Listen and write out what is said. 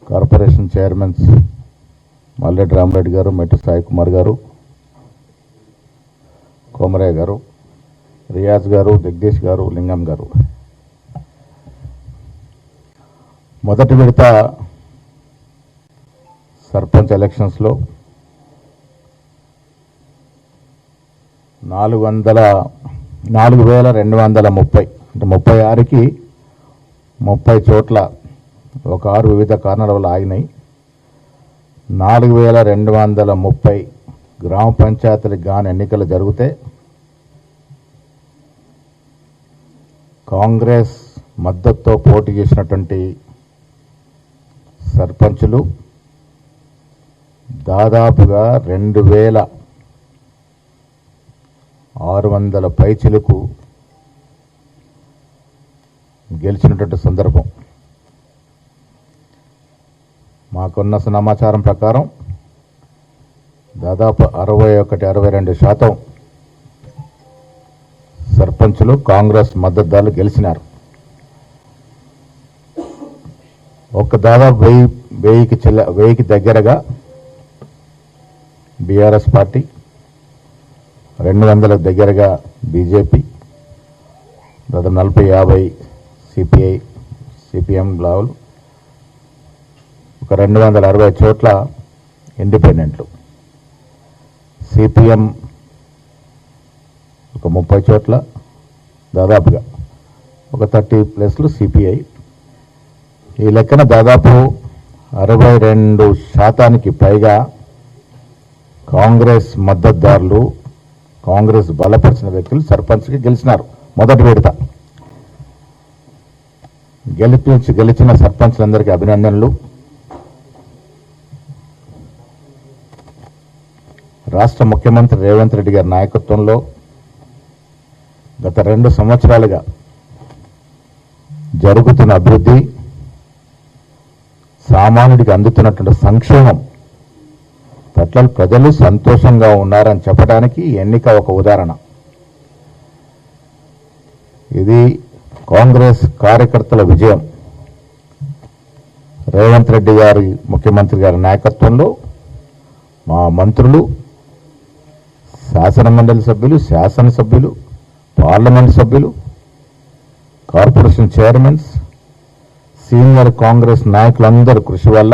Corporation chairmans Malreddy Rama Reddy గారు, మెట్టు సాయి కుమార్ గారు, కోమరయ్య గారు, రియాజ్ గారు, జగదీష్ గారు, లింగం గారు, మొదటి విడత సర్పంచ్ ఎలక్షన్స్లో 4,230 అంటే 36కి 30 చోట్ల ఒక 6 వివిధ కారణాల వల్ల ఆగినాయి. 4,230 గ్రామ పంచాయతీలకు గాను ఎన్నికలు జరిగితే కాంగ్రెస్ మద్దతుతో పోటీ చేసినటువంటి సర్పంచులు దాదాపుగా 2,600 పైచిలకు గెలిచినటువంటి సందర్భం. మాకున్న సమాచారం ప్రకారం దాదాపు 61-62% సర్పంచులు కాంగ్రెస్ మద్దతుదారులు గెలిచినారు. ఒక దాదాపు 1000కి దగ్గరగా బీఆర్ఎస్ పార్టీ, 200లకు దగ్గరగా బీజేపీ, దాదాపు 40-50 సిపిఐ, సిపిఎం లావులు, ఒక 260 చోట్ల ఇండిపెండెంట్లు, సిపిఎం ఒక 30 చోట్ల, దాదాపుగా ఒక 30+ సిపిఐ. ఈ లెక్కన దాదాపు 62% పైగా కాంగ్రెస్ మద్దతుదారులు, కాంగ్రెస్ బలపరిచిన వ్యక్తులు సర్పంచ్కి గెలిచినారు. మొదటి విడత గెలిచిన సర్పంచ్లందరికీ అభినందనలు. రాష్ట్ర ముఖ్యమంత్రి రేవంత్ రెడ్డి గారి నాయకత్వంలో గత 2 సంవత్సరాలుగా జరుగుతున్న అభివృద్ధి, సామాన్యుడికి అందుతున్నటువంటి సంక్షేమం పట్ల ప్రజలు సంతోషంగా ఉన్నారని చెప్పడానికి ఎన్నిక ఒక ఉదాహరణ. ఇది కాంగ్రెస్ కార్యకర్తల విజయం. రేవంత్ రెడ్డి గారి, ముఖ్యమంత్రి గారి నాయకత్వంలో మా మంత్రులు, శాసనమండలి సభ్యులు, శాసనసభ్యులు, పార్లమెంట్ సభ్యులు, కార్పొరేషన్ చైర్మన్స్, సీనియర్ కాంగ్రెస్ నాయకులందరి కృషి వల్ల